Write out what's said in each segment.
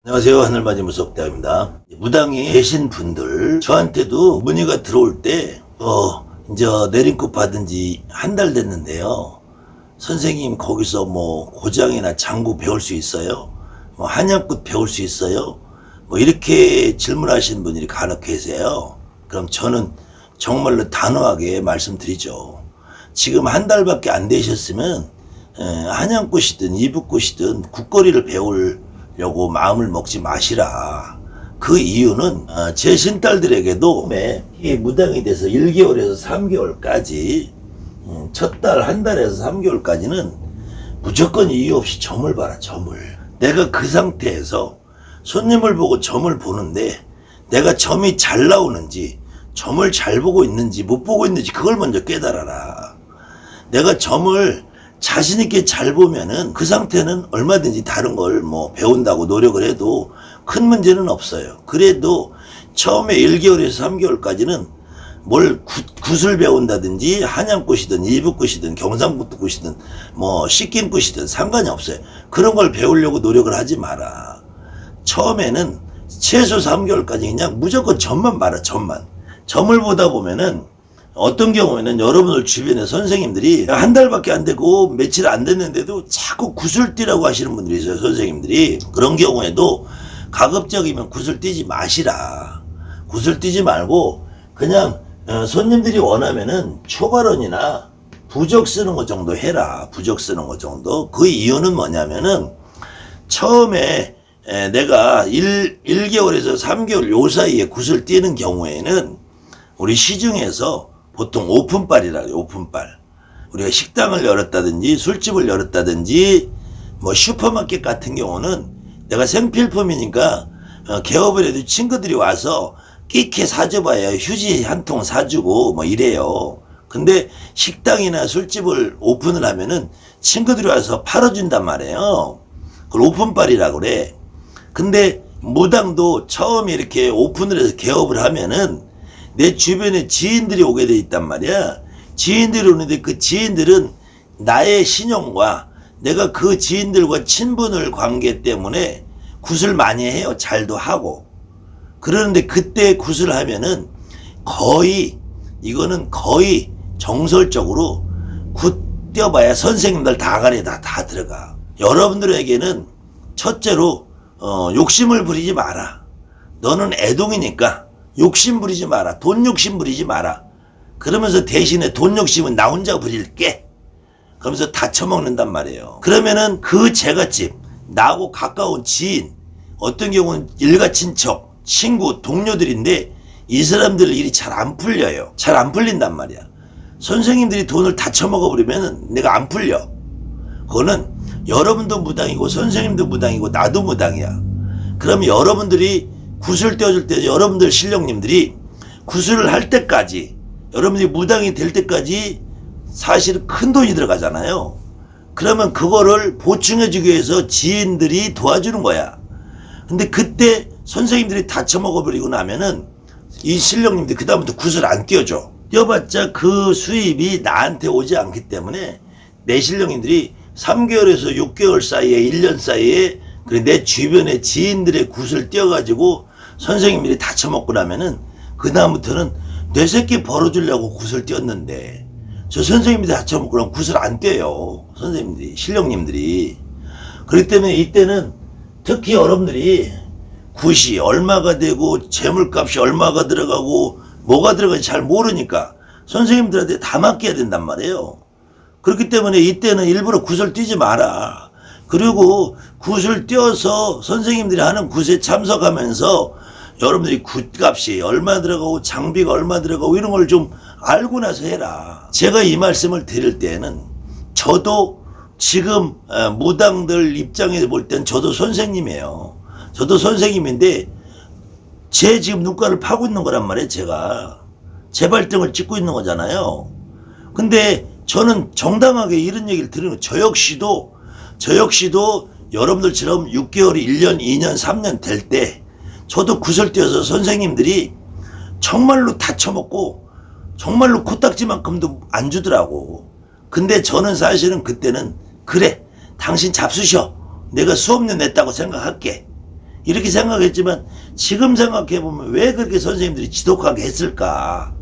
안녕하세요. 하늘맞이 무속대입니다. 무당이 계신 분들 저한테도 문의가 들어올 때 이제 내림급 받은 지 한 달 됐는데요. 선생님 거기서 뭐 고장이나 장구 배울 수 있어요? 뭐 한약굿 배울 수 있어요? 뭐 이렇게 질문하시는 분들이 간혹 계세요. 그럼 저는 정말로 단호하게 말씀드리죠. 지금 한 달밖에 안 되셨으면 한약굿이든 이북굿이든 국거리를 배우려고 마음을 먹지 마시라. 그 이유는 제 신딸들에게도 이 무당이 돼서 1개월에서 3개월까지 첫 달 한 달에서 3개월까지는 무조건 이유 없이 점을 봐라. 점을. 내가 그 상태에서 손님을 보고 점을 보는데 내가 점이 잘 나오는지 점을 잘 보고 있는지 못 보고 있는지 그걸 먼저 깨달아라. 내가 점을 자신있게 잘 보면은 그 상태는 얼마든지 다른 걸 뭐 배운다고 노력을 해도 큰 문제는 없어요. 그래도 처음에 1개월에서 3개월까지는 뭘 굿을 배운다든지 한양굿이든 이북굿이든 경상북도굿이든 뭐 식김굿이든 상관이 없어요. 그런 걸 배우려고 노력을 하지 마라. 처음에는 최소 3개월까지 그냥 무조건 점만 봐라. 점만. 점을 보다 보면은 어떤 경우에는 여러분들 주변에 선생님들이 한 달밖에 안 되고 며칠 안 됐는데도 자꾸 굿을 띄라고 하시는 분들이 있어요. 선생님들이. 그런 경우에도 가급적이면 굿을 띄지 마시라. 굿을 띄지 말고 그냥 손님들이 원하면은 초발언이나 부적 쓰는 거 정도 해라. 부적 쓰는 거 정도. 그 이유는 뭐냐면은 처음에 내가 1개월에서 3개월 요 사이에 굿을 띄는 경우에는 우리 시중에서 보통 오픈빨이라 그래요. 오픈빨. 우리가 식당을 열었다든지 술집을 열었다든지 뭐 슈퍼마켓 같은 경우는 내가 생필품이니까 개업을 해도 친구들이 와서 끼케 사줘봐야 휴지 한 통 사주고 뭐 이래요. 근데 식당이나 술집을 오픈을 하면은 친구들이 와서 팔아준단 말이에요. 그걸 오픈빨이라고 그래. 근데 무당도 처음에 이렇게 오픈을 해서 개업을 하면은 내 주변에 지인들이 오게 돼 있단 말이야. 지인들이 오는데 그 지인들은 나의 신용과 내가 그 지인들과 친분을 관계 때문에 굿을 많이 해요. 잘도 하고. 그러는데 그때 굿을 하면은 이거는 거의 정설적으로 굿 띄어봐야 선생님들 다 가래 다 들어가. 여러분들에게는 첫째로 욕심을 부리지 마라. 너는 애동이니까 욕심 부리지 마라. 돈 욕심 부리지 마라. 그러면서 대신에 돈 욕심은 나 혼자 부릴게. 그러면서 다 처먹는단 말이에요. 그러면은 그 제갓집, 나하고 가까운 지인, 어떤 경우는 일가 친척, 친구, 동료들인데 이 사람들 일이 잘 안 풀려요. 잘 안 풀린단 말이야. 선생님들이 돈을 다 처먹어버리면은 내가 안 풀려. 그거는 여러분도 무당이고 선생님도 무당이고 나도 무당이야. 그러면 여러분들이 굿을 떼어줄 때 여러분들 신령님들이 굿을 할 때까지 여러분들이 무당이 될 때까지 사실 큰 돈이 들어가잖아요. 그러면 그거를 보충해주기 위해서 지인들이 도와주는 거야. 근데 그때 선생님들이 다 처먹어버리고 나면은 이 신령님들이 그 다음부터 굿을 안 띄워줘. 띄워봤자 그 수입이 나한테 오지 않기 때문에 내 신령님들이 3개월에서 6개월 사이에 1년 사이에 내 주변의 지인들의 굿을 띄워가지고 선생님들이 다 처먹고 나면은 그 다음부터는 내 새끼 벌어주려고 굿을 띄웠는데 저 선생님들이 다 처먹고 그러면 굿을 안 띄어요. 선생님들이, 신령님들이. 그렇기 때문에 이때는 특히 여러분들이 굿이 얼마가 되고 재물값이 얼마가 들어가고 뭐가 들어가는지 잘 모르니까 선생님들한테 다 맡겨야 된단 말이에요. 그렇기 때문에 이때는 일부러 굿을 띄지 마라. 그리고 굿을 띄어서 선생님들이 하는 굿에 참석하면서 여러분들이 굿값이 얼마 들어가고 장비가 얼마 들어가고 이런 걸 좀 알고 나서 해라. 제가 이 말씀을 드릴 때에는 저도 지금 무당들 입장에서 볼 땐 저도 선생님이에요. 저도 선생님인데 제 지금 눈가를 파고 있는 거란 말이에요. 제가 제 발등을 찍고 있는 거잖아요. 근데 저는 정당하게 이런 얘기를 들으면 저 역시도 여러분들처럼 6개월이 1년, 2년, 3년 될 때 저도 굿을 띄어서 선생님들이 정말로 다 처먹고 정말로 코딱지만큼도 안 주더라고. 근데 저는 사실은 그때는 그래 당신 잡수셔. 내가 수업료 냈다고 생각할게. 이렇게 생각했지만 지금 생각해보면 왜 그렇게 선생님들이 지독하게 했을까?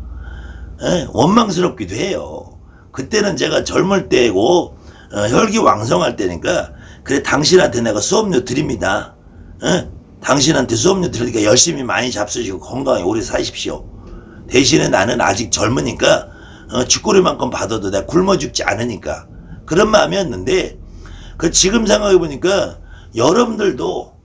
원망스럽기도 해요. 그때는 제가 젊을 때고 혈기왕성할 때니까 그래 당신한테 내가 수업료 드립니다. 당신한테 수업료 드리니까 열심히 많이 잡수시고 건강하게 오래 사십시오. 대신에 나는 아직 젊으니까 쥐꼬리만큼 받아도 내가 굶어 죽지 않으니까 그런 마음이었는데 그 지금 생각해보니까 여러분들도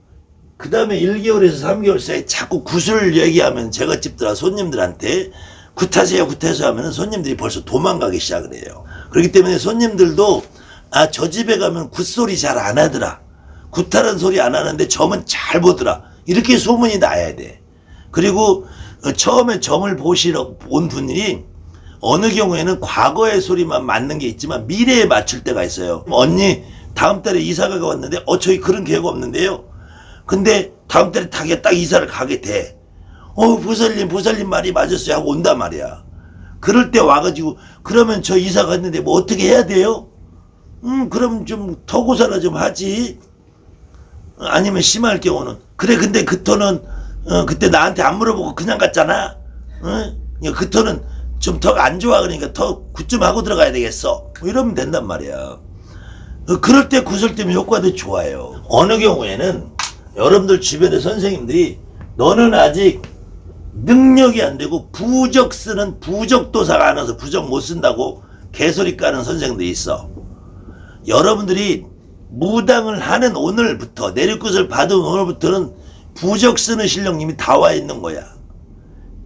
그 다음에 1개월에서 3개월 사이에 자꾸 굿을 얘기하면 제가 집들아 손님들한테 굿하세요 굿하세요 하면 손님들이 벌써 도망가기 시작을 해요. 그렇기 때문에 손님들도 아, 저 집에 가면 굿소리 잘 안 하더라. 굿하는 소리 안 하는데 점은 잘 보더라. 이렇게 소문이 나야 돼. 그리고 처음에 점을 보시러 온 분이 어느 경우에는 과거의 소리만 맞는 게 있지만 미래에 맞출 때가 있어요. 언니 다음 달에 이사가가 왔는데 저희 그런 계획 없는데요. 근데 다음 달에 딱 이사를 가게 돼. 보살님 말이 맞았어요 하고 온단 말이야. 그럴 때 와가지고 그러면 저 이사 갔는데 뭐 어떻게 해야 돼요? 그럼 좀 터고사라 좀 하지. 아니면 심할 경우는 그래 근데 그 터는 그때 나한테 안 물어보고 그냥 갔잖아. 그 터는 좀 턱 안 좋아 그러니까 더 굿 좀 하고 들어가야 되겠어. 뭐 이러면 된단 말이야. 그럴 때 굿을 때면 효과도 좋아요. 어느 경우에는 여러분들 주변의 선생님들이 너는 아직 능력이 안 되고 부적 쓰는 부적도사가 안 와서 부적 못 쓴다고 개소리 까는 선생님들이 있어. 여러분들이 무당을 하는 오늘부터 내리굿을 받은 오늘부터는 부적 쓰는 실력님이 다 와 있는 거야.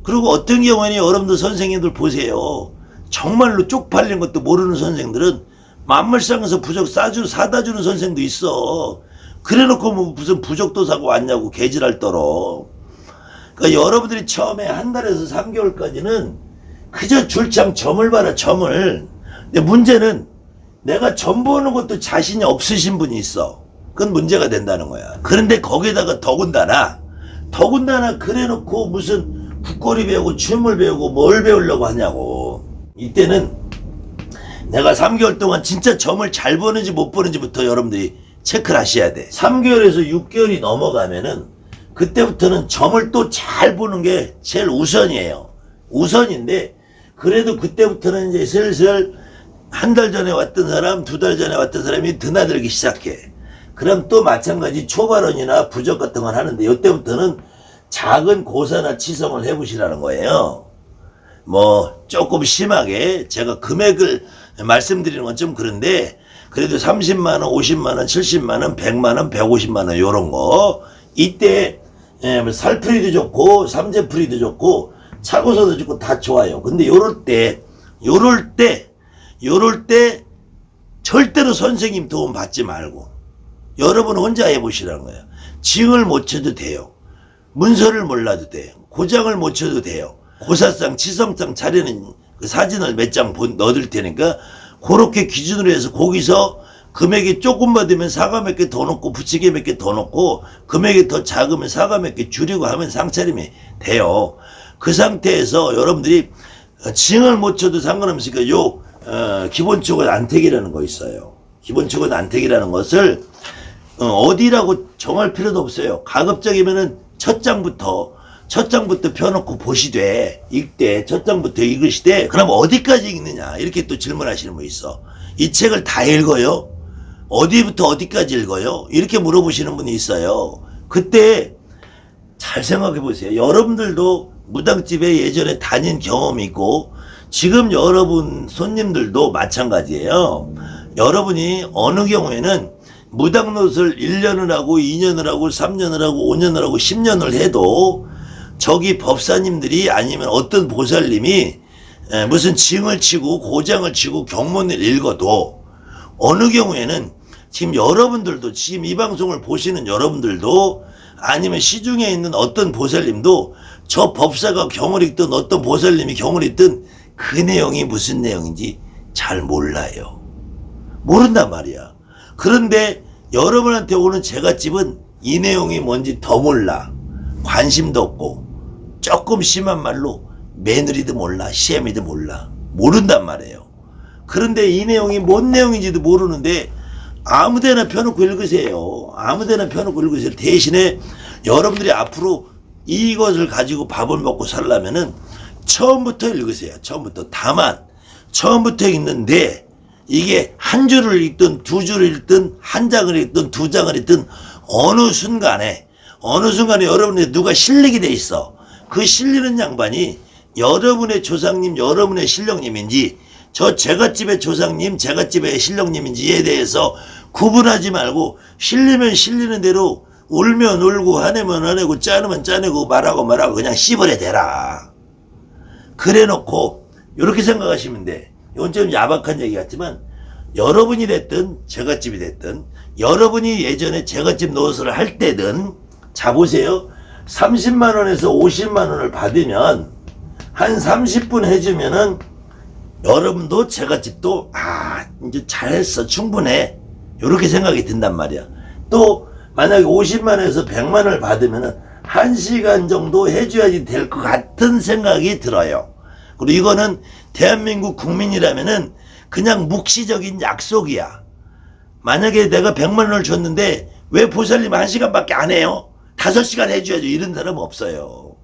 그리고 어떤 경우에는 여러분들 선생님들 보세요. 정말로 쪽팔린 것도 모르는 선생들은 만물상에서 부적 사다 주는 선생도 있어. 그래놓고 뭐 무슨 부적도 사고 왔냐고 개지랄 떨어. 그러니까 여러분들이 처음에 한 달에서 3개월까지는 그저 줄창 점을 봐라 점을. 근데 문제는 내가 점 보는 것도 자신이 없으신 분이 있어. 그건 문제가 된다는 거야. 그런데 거기다가 더군다나 그래놓고 무슨 국거리 배우고 춤을 배우고 뭘 배우려고 하냐고. 이때는 내가 3개월 동안 진짜 점을 잘 보는지 못 보는지부터 여러분들이 체크를 하셔야 돼. 3개월에서 6개월이 넘어가면은 그때부터는 점을 또 잘 보는 게 제일 우선이에요. 우선인데 그래도 그때부터는 이제 슬슬 한 달 전에 왔던 사람, 2달 전에 왔던 사람이 드나들기 시작해. 그럼 또 마찬가지 초발언이나 부적 같은 걸 하는데 이때부터는 작은 고사나 치성을 해보시라는 거예요. 뭐 조금 심하게 제가 금액을 말씀드리는 건 좀 그런데 그래도 30만원, 50만원, 70만원, 100만원, 150만원 요런 거 이때 살풀이도 좋고 삼재풀이도 좋고 차고서도 좋고 다 좋아요. 근데 요럴 때 절대로 선생님 도움 받지 말고 여러분 혼자 해보시라는 거예요. 징을 못 쳐도 돼요. 문서를 몰라도 돼요. 고장을 못 쳐도 돼요. 고사상, 치성상 차리는 그 사진을 몇 장 넣어둘 테니까 그렇게 기준으로 해서 거기서 금액이 조금 받으면 사과 몇 개 더 넣고 부치개 몇 개 더 넣고 금액이 더 작으면 사과 몇 개 줄이고 하면 상차림이 돼요. 그 상태에서 여러분들이 징을 못 쳐도 상관없으니까 기본축은 안택이라는 거 있어요. 기본축은 안택이라는 것을 어디라고 정할 필요도 없어요. 가급적이면은 첫 장부터 펴놓고 보시되 읽되 첫 장부터 읽으시되 그럼 어디까지 읽느냐 이렇게 또 질문하시는 분 있어. 이 책을 다 읽어요? 어디부터 어디까지 읽어요? 이렇게 물어보시는 분이 있어요. 그때 잘 생각해 보세요. 여러분들도 무당집에 예전에 다닌 경험이 있고 지금 여러분 손님들도 마찬가지예요. 여러분이 어느 경우에는 무당노릇을 1년을 하고 2년을 하고 3년을 하고 5년을 하고 10년을 해도 저기 법사님들이 아니면 어떤 보살님이 무슨 징을 치고 고장을 치고 경문을 읽어도 어느 경우에는 지금 여러분들도 지금 이 방송을 보시는 여러분들도 아니면 시중에 있는 어떤 보살님도 저 법사가 경을 읽든 어떤 보살님이 경을 읽든 그 내용이 무슨 내용인지 잘 몰라요. 모른단 말이야. 그런데 여러분한테 오는 제갓집은 이 내용이 뭔지 더 몰라. 관심도 없고 조금 심한 말로 며느리도 몰라. 시애미도 몰라. 모른단 말이에요. 그런데 이 내용이 뭔 내용인지도 모르는데 아무데나 펴놓고 읽으세요. 아무데나 펴놓고 읽으세요. 대신에 여러분들이 앞으로 이것을 가지고 밥을 먹고 살려면은 처음부터 읽으세요. 처음부터. 다만 처음부터 읽는데 이게 한 줄을 읽든 두 줄을 읽든 한 장을 읽든 두 장을 읽든 어느 순간에 여러분의 누가 실리게 돼 있어. 그 실리는 양반이 여러분의 조상님, 여러분의 신령님인지 저 제갓집의 조상님, 제갓집의 신령님인지에 대해서 구분하지 말고 실리면 실리는 대로 울면 울고 화내면 화내고 짜내면 짜내고 말하고 그냥 씹어내 대라. 그래 놓고 이렇게 생각하시면 돼. 이건 좀 야박한 얘기 같지만 여러분이 됐든 제갓집이 됐든 여러분이 예전에 제갓집 노릇을 할 때든 자 보세요. 30만 원에서 50만 원을 받으면 한 30분 해주면은 여러분도 제갓집도 이제 잘했어 충분해 이렇게 생각이 든단 말이야. 또 만약에 50만 원에서 100만 원을 받으면은 1시간 정도 해줘야지 될 것 같은 생각이 들어요. 그리고 이거는 대한민국 국민이라면은 그냥 묵시적인 약속이야. 만약에 내가 100만 원을 줬는데 왜 보살님 1시간밖에 안 해요? 5시간 해줘야죠. 이런 사람 없어요.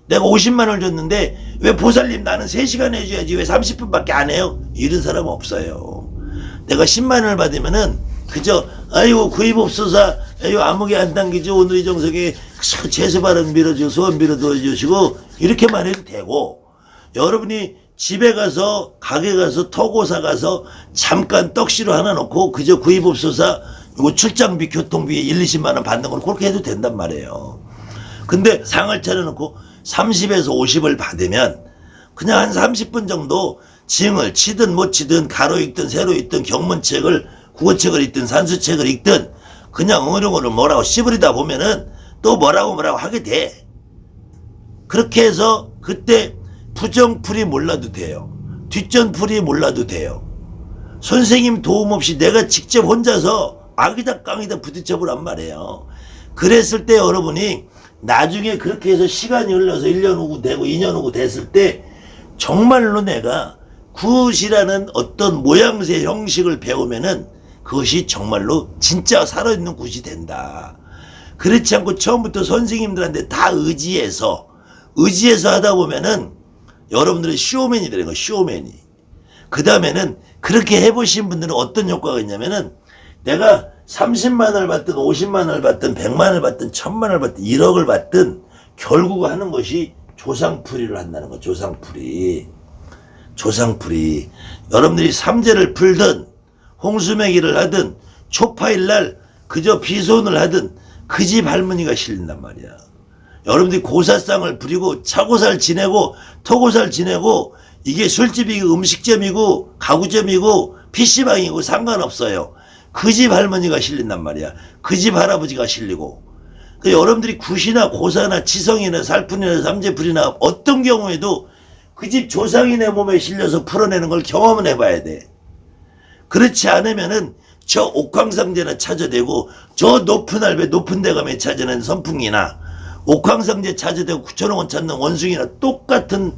내가 50만 원을 줬는데 왜 보살님 나는 3시간 해줘야지 왜 30분밖에 안 해요? 이런 사람 없어요. 내가 10만 원을 받으면은 그저 아이고 구입옵소사 아이고 아무개 안 당기죠. 오늘 이 정성에 제수바람 빌어주고 소원 빌어주시고 이렇게만 해도 되고 여러분이 집에 가서 가게 가서 토고사 가서 잠깐 떡시로 하나 놓고 그저 구입옵소사 이거 출장비 교통비 1, 20만 원 받는 걸 그렇게 해도 된단 말이에요. 근데 상을 차려놓고 30에서 50을 받으면 그냥 한 30분 정도 징을 치든 못 치든 가로 읽든 세로 읽든 경문책을 국어책을 읽든 산수책을 읽든 그냥 어령어령 뭐라고 씹으리다 보면은 또 뭐라고 하게 돼. 그렇게 해서 그때 부정풀이 몰라도 돼요. 뒷전풀이 몰라도 돼요. 선생님 도움 없이 내가 직접 혼자서 악이다 깡이다 부딪혀보란 말이에요. 그랬을 때 여러분이 나중에 그렇게 해서 시간이 흘러서 1년 후고 되고 2년 후고 됐을 때 정말로 내가 굿이라는 어떤 모양새 형식을 배우면은 그것이 정말로 진짜 살아있는 굿이 된다. 그렇지 않고 처음부터 선생님들한테 다 의지해서 하다 보면은 여러분들은 쇼맨이 되는 거예요. 쇼맨이. 그 다음에는 그렇게 해보신 분들은 어떤 효과가 있냐면은 내가 30만 원을 받든 50만 원을 받든 100만 원을 받든 1000만 원을 받든 1억을 받든 결국 하는 것이 조상풀이를 한다는 거. 조상풀이. 여러분들이 삼재를 풀든 홍수매기를 하든 초파일날 그저 비손을 하든 그 집 할머니가 실린단 말이야. 여러분들이 고사상을 부리고 차고살 지내고 토고살 지내고 이게 술집이고 음식점이고 가구점이고 PC방이고 상관없어요. 그 집 할머니가 실린단 말이야. 그 집 할아버지가 실리고. 여러분들이 굿이나 고사나 치성이나 살풀이나 삼재풀이나 어떤 경우에도 그 집 조상이 내 몸에 실려서 풀어내는 걸 경험을 해봐야 돼. 그렇지 않으면은 저 옥황상제나 찾아대고 저 높은 할배 높은 대감에 찾아낸 선풍이나 옥황상제 찾아대고 9천원 찾는 원숭이나 똑같은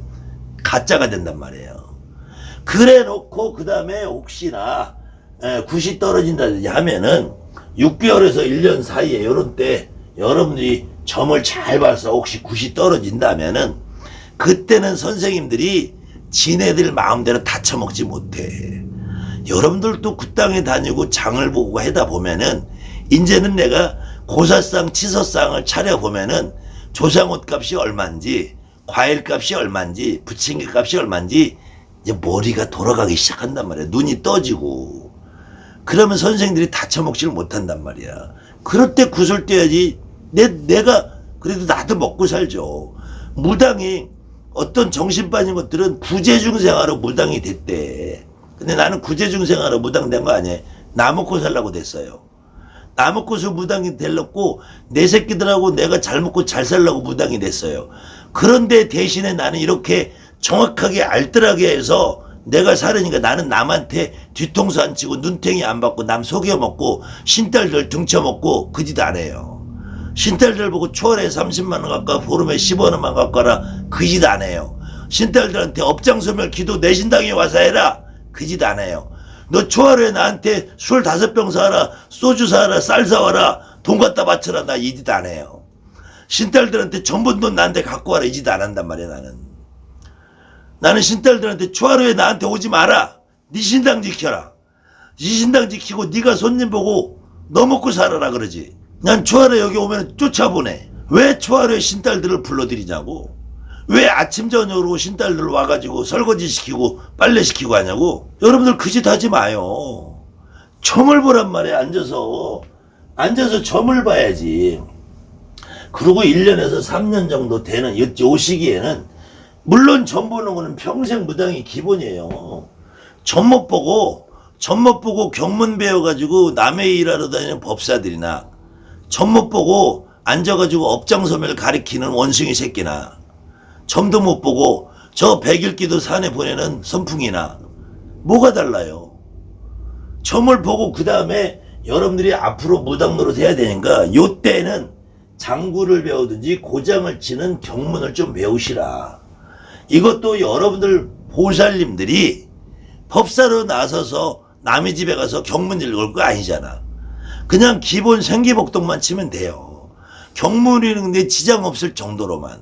가짜가 된단 말이에요. 그래 놓고 그 다음에 혹시나 굿이 떨어진다든지 하면은 6개월에서 1년 사이에 요런 때 여러분들이 점을 잘 봐서 혹시 굿이 떨어진다면은 그때는 선생님들이 지네들 마음대로 다 처먹지 못해. 여러분들도 그 땅에 다니고 장을 보고 하다 보면은 이제는 내가 고사상 치서상을 차려보면은 조상옷 값이 얼마인지 과일 값이 얼마인지 부침개 값이 얼마인지 이제 머리가 돌아가기 시작한단 말이야. 눈이 떠지고. 그러면 선생님들이 다 처먹지를 못한단 말이야. 그럴 때 굿을 떼야지. 내가 그래도 나도 먹고 살죠. 무당이 어떤 정신 빠진 것들은 구제중생하러 무당이 됐대. 근데 나는 구제중생하러 무당 된 거 아니에요. 나 먹고 살라고 됐어요. 나 먹고서 무당이 되려고 내 새끼들하고 내가 잘 먹고 잘 살라고 무당이 됐어요. 그런데 대신에 나는 이렇게 정확하게 알뜰하게 해서 내가 살으니까 나는 남한테 뒤통수 안 치고 눈탱이 안 받고 남 속여먹고 신딸들 등쳐먹고 그 짓 안 해요. 신딸들 보고 초월에 30만 원 갖고 보름에 15원만 갖고 와라 그 짓 안 해요. 신딸들한테 업장소멸 기도 내 신당에 와서 해라 그 짓 안 해요. 너 초하루에 나한테 술 5병 사와라 소주 사와라 쌀 사와라 돈 갖다 바쳐라 나 이 짓 안 해요. 신딸들한테 전부 돈 나한테 갖고 와라 이 짓 안 한단 말이야. 나는 신딸들한테 초하루에 나한테 오지 마라. 네 신당 지켜라. 네 신당 지키고 네가 손님 보고 너 먹고 살아라 그러지. 난 초하루에 여기 오면 쫓아보내. 왜 초하루에 신딸들을 불러들이냐고. 왜 아침 저녁으로 신딸들 와가지고 설거지 시키고 빨래 시키고 하냐고. 여러분들 그 짓 하지 마요. 점을 보란 말이야. 앉아서 점을 봐야지. 그리고 1년에서 3년 정도 되는 요 시기에는 물론 점 보는 거는 평생 무당이 기본이에요. 점 못 보고 경문 배워가지고 남의 일하러 다니는 법사들이나 점 못 보고 앉아가지고 업장소멸 가리키는 원숭이 새끼나 점도 못 보고 저 백일기도 산에 보내는 선풍이나 뭐가 달라요. 점을 보고 그 다음에 여러분들이 앞으로 무당 노릇 해야 되니까 요때는 장구를 배우든지 고장을 치는 경문을 좀 배우시라. 이것도 여러분들 보살님들이 법사로 나서서 남의 집에 가서 경문 읽을 거 아니잖아. 그냥 기본 생기복동만 치면 돼요. 경문 읽는데 지장 없을 정도로만.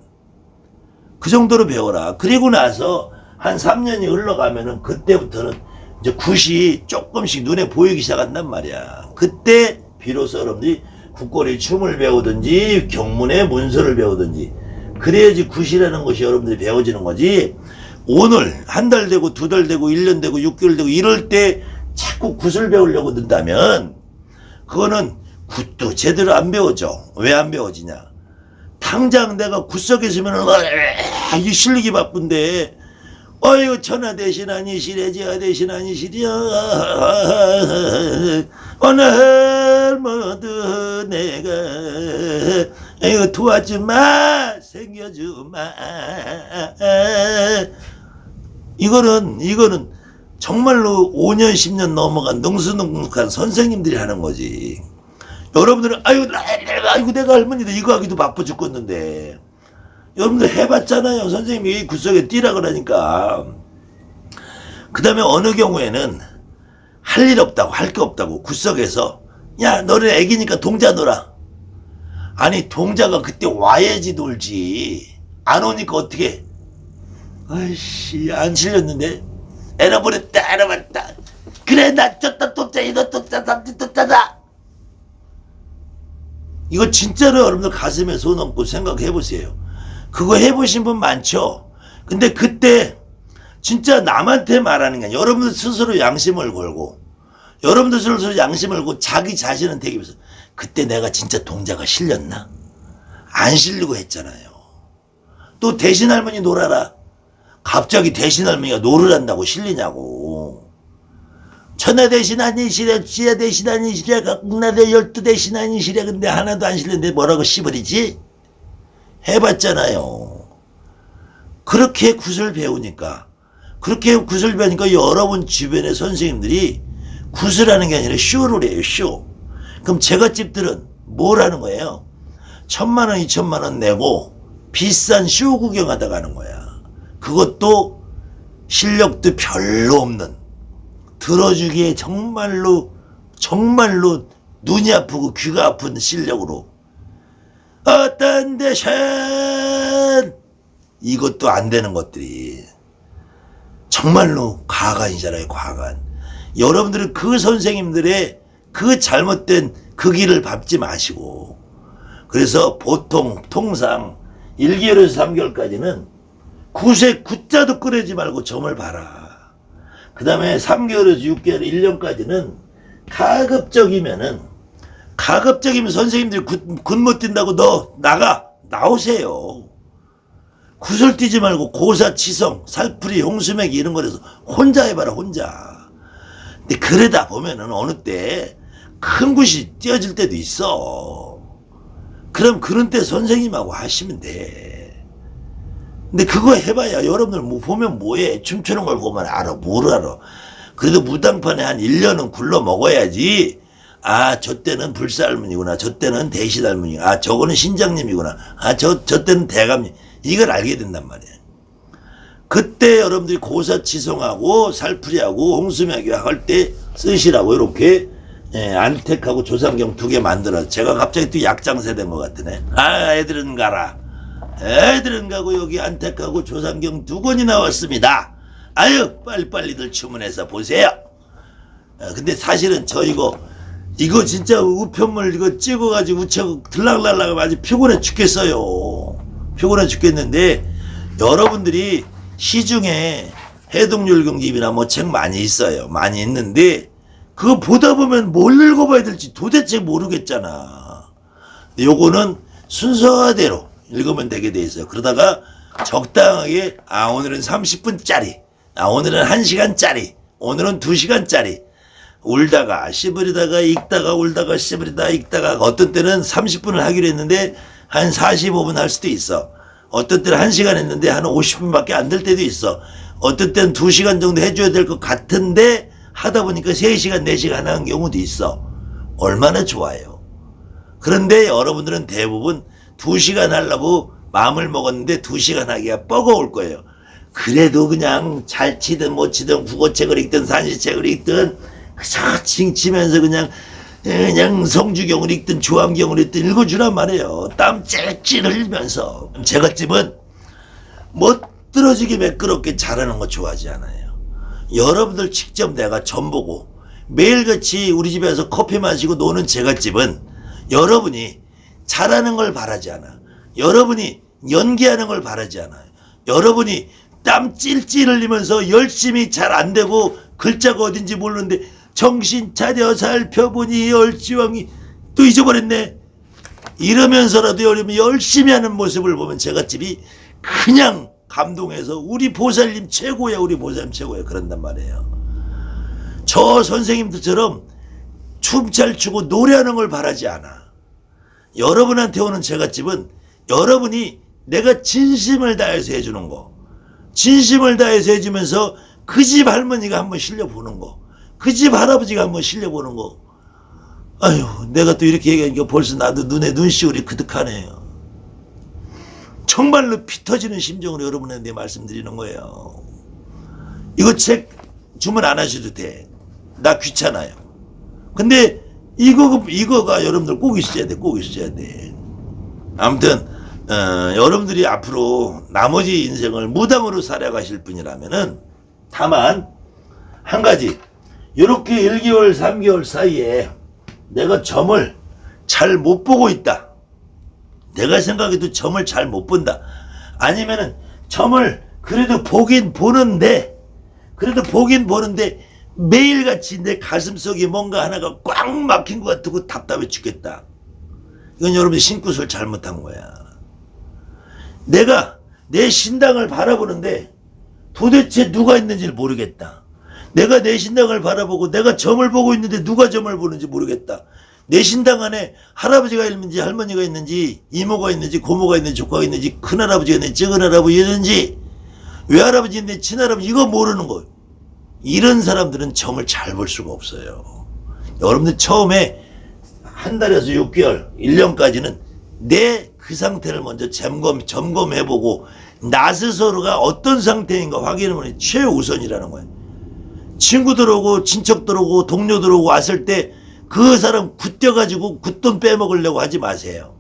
그 정도로 배워라. 그리고 나서 한 3년이 흘러가면은 그때부터는 이제 굿이 조금씩 눈에 보이기 시작한단 말이야. 그때 비로소 여러분들이 국거리 춤을 배우든지 경문의 문서를 배우든지 그래야지 굿이라는 것이 여러분들이 배워지는 거지. 오늘 한 달 되고 두 달 되고 1년 되고 6개월 되고 이럴 때 자꾸 굿을 배우려고 든다면 그거는 굿도 제대로 안 배워져. 왜 안 배워지냐. 당장 내가 굿석에 있으면 이게 실리기 바쁜데 어이구 천하 대신하니시래 지하 대신하니시랴 오늘 모두 내가 이거 도와주마 생겨주마. 이거는 정말로 5년 10년 넘어간 능수능숙한 선생님들이 하는 거지. 여러분들은 아이고 내가 할머니도 이거 하기도 바빠 죽겠는데 여러분들 해봤잖아요. 선생님이 굿석에 뛰라 그러니까. 그 다음에 어느 경우에는 할 일 없다고 할 게 없다고 굿석에서 야 너는 애기니까 동자 놀아. 아니 동자가 그때 와야지 놀지. 안 오니까 어떻게. 아이씨 안 실렸는데 에러버렸다. 그래 나 쫓다 쫓자 너 쫓자 삼지 쫓자다. 이거 진짜로 여러분들 가슴에 손 얹고 생각해보세요. 그거 해보신 분 많죠? 근데 그때 진짜 남한테 말하는 게 아니라 여러분들 스스로 양심을 걸고 여러분들 스스로 양심을 걸고 자기 자신은 되기위해서 그때 내가 진짜 동자가 실렸나? 안 실리고 했잖아요. 또 대신 할머니 놀아라. 갑자기 대신 할머니가 놀으란다고 실리냐고. 천하 대신 아니시래 지하 대신 아니시래 각나대 12대신 아니시래. 근데 하나도 안 실렸는데 뭐라고 씨버리지? 해봤잖아요. 그렇게 굿을 배우니까 여러분 주변의 선생님들이 굿을 하는 게 아니라 쇼를 해요. 쇼. 그럼 제갓집들은 뭘 하는 거예요? 1000만원 2000만원 내고 비싼 쇼 구경하다 가는 거야. 그것도 실력도 별로 없는 들어주기에 정말로 눈이 아프고 귀가 아픈 실력으로 어떤 대신 이것도 안 되는 것들이 정말로 과간이잖아요. 과간. 여러분들은 그 선생님들의 그 잘못된 그 길을 밟지 마시고 그래서 보통 통상 1개월에서 3개월까지는 굿에 굿자도 끓이지 말고 점을 봐라. 그 다음에 3개월에서 6개월 1년까지는 가급적이면 선생님들이 굿 못 뛴다고 너 나오세요. 굿을 뛰지 말고 고사, 치성, 살풀이, 홍수맥이 이런 거라서 혼자 해봐라. 혼자. 근데 그러다 보면은 어느 때 큰 굿이 뛰어질 때도 있어. 그럼 그런 때 선생님하고 하시면 돼. 근데 그거 해봐야 여러분들 뭐 보면 뭐해. 춤추는 걸 보면 알아. 뭘 알아. 그래도 무당판에 한 1년은 굴러 먹어야지. 아, 저 때는 불사할머니구나. 저 때는 대시할머니. 아, 저거는 신장님이구나. 아, 저 때는 대감님. 이걸 알게 된단 말이야. 그때 여러분들이 고사치성하고 살풀이하고 홍수맥이 할 때 쓰시라고 이렇게 예, 안택하고 조상경 2개 만들어. 제가 갑자기 또 약장세 된 것 같으네. 아, 애들은 가라. 애들은 가고 여기 안택하고 조상경 2권이 나왔습니다. 아유, 빨리빨리들 주문해서 보세요. 근데 사실은 저 이거 진짜 우편물 이거 찍어가지고 우체국 들락날락 아주 피곤해 죽겠어요. 피곤해 죽겠는데, 여러분들이 시중에 해동율경집이나 뭐 책 많이 있어요. 많이 있는데 그거 보다 보면 뭘 읽어봐야 될지 도대체 모르겠잖아. 요거는 순서대로 읽으면 되게 돼 있어요. 그러다가 적당하게 오늘은 30분짜리, 오늘은 1시간짜리, 오늘은 2시간짜리 울다가 씹으리다가 읽다가 울다가 씹으리다가 읽다가 어떤 때는 30분을 하기로 했는데 한 45분 할 수도 있어. 어떤 때는 1시간 했는데 한 50분밖에 안 될 때도 있어. 어떤 때는 2시간 정도 해줘야 될 것 같은데 하다 보니까 3시간, 4시간 하는 경우도 있어. 얼마나 좋아요. 그런데 여러분들은 대부분 2시간 하려고 마음을 먹었는데 2시간 하기가 뻐거울 거예요. 그래도 그냥 잘 치든 못 치든 국어책을 읽든 산시책을 읽든 그저 칭치면서 그냥 성주경을 읽든 조항경을 읽든 읽어주란 말이에요. 땀 찔찔 흘리면서. 제갓집은 멋들어지게 매끄럽게 잘하는 거 좋아하지 않아요. 여러분들 직접 내가 점 보고 매일같이 우리 집에서 커피 마시고 노는 제갓집은 여러분이 잘하는 걸 바라지 않아. 여러분이 연기하는 걸 바라지 않아요. 여러분이 땀 찔찔 흘리면서 열심히 잘 안 되고 글자가 어딘지 모르는데 정신 차려 살펴보니 얼지왕이 또 잊어버렸네. 이러면서라도 여러분 열심히 하는 모습을 보면 제갓집이 그냥 감동해서 우리 보살님 최고야, 우리 보살님 최고야 그런단 말이에요. 저 선생님들처럼 춤 잘 추고 노래하는 걸 바라지 않아. 여러분한테 오는 제갓집은 여러분이 내가 진심을 다해서 해주는 거, 진심을 다해서 해주면서 그 집 할머니가 한번 실려보는 거, 그 집 할아버지가 한번 실려보는 거. 아유, 내가 또 이렇게 얘기하니까 벌써 나도 눈에 눈시울이 그득하네요. 정말로 피 터지는 심정으로 여러분한테 말씀드리는 거예요. 이거 책 주문 안 하셔도 돼. 나 귀찮아요. 근데 이거가 여러분들 꼭 있어야 돼. 꼭 있어야 돼. 아무튼 여러분들이 앞으로 나머지 인생을 무당으로 살아가실 분이라면은 다만 한 가지, 이렇게 1개월 3개월 사이에 내가 점을 잘 못 보고 있다, 내가 생각해도 점을 잘 못 본다, 아니면은 점을 그래도 보긴 보는데 매일같이 내 가슴속에 뭔가 하나가 꽉 막힌 것 같고 답답해 죽겠다. 이건 여러분이 신굿을 잘못한 거야. 내가 내 신당을 바라보는데 도대체 누가 있는지 모르겠다. 내가 내 신당을 바라보고 내가 점을 보고 있는데 누가 점을 보는지 모르겠다. 내 신당 안에 할아버지가 있는지 할머니가 있는지 이모가 있는지 고모가 있는지 조카가 있는지 큰할아버지가 있는지 작은할아버지가 있는지 외할아버지 있는지 친할아버지, 이거 모르는 거예요. 이런 사람들은 점을 잘 볼 수가 없어요. 여러분들 처음에 한 달에서 6개월, 1년까지는 내 그 상태를 먼저 점검해보고 나 스스로가 어떤 상태인가 확인하는 게 최우선이라는 거예요. 친구들 오고 친척들 오고 동료들 오고 왔을 때 그 사람 굳혀가지고 굿돈 빼먹으려고 하지 마세요.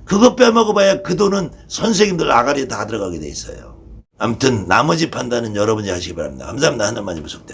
그거 빼먹어봐야 그 돈은 선생님들 아가리에 다 들어가게 돼 있어요. 아무튼 나머지 판단은 여러분이 하시기 바랍니다. 감사합니다. 하늘만이 무속대.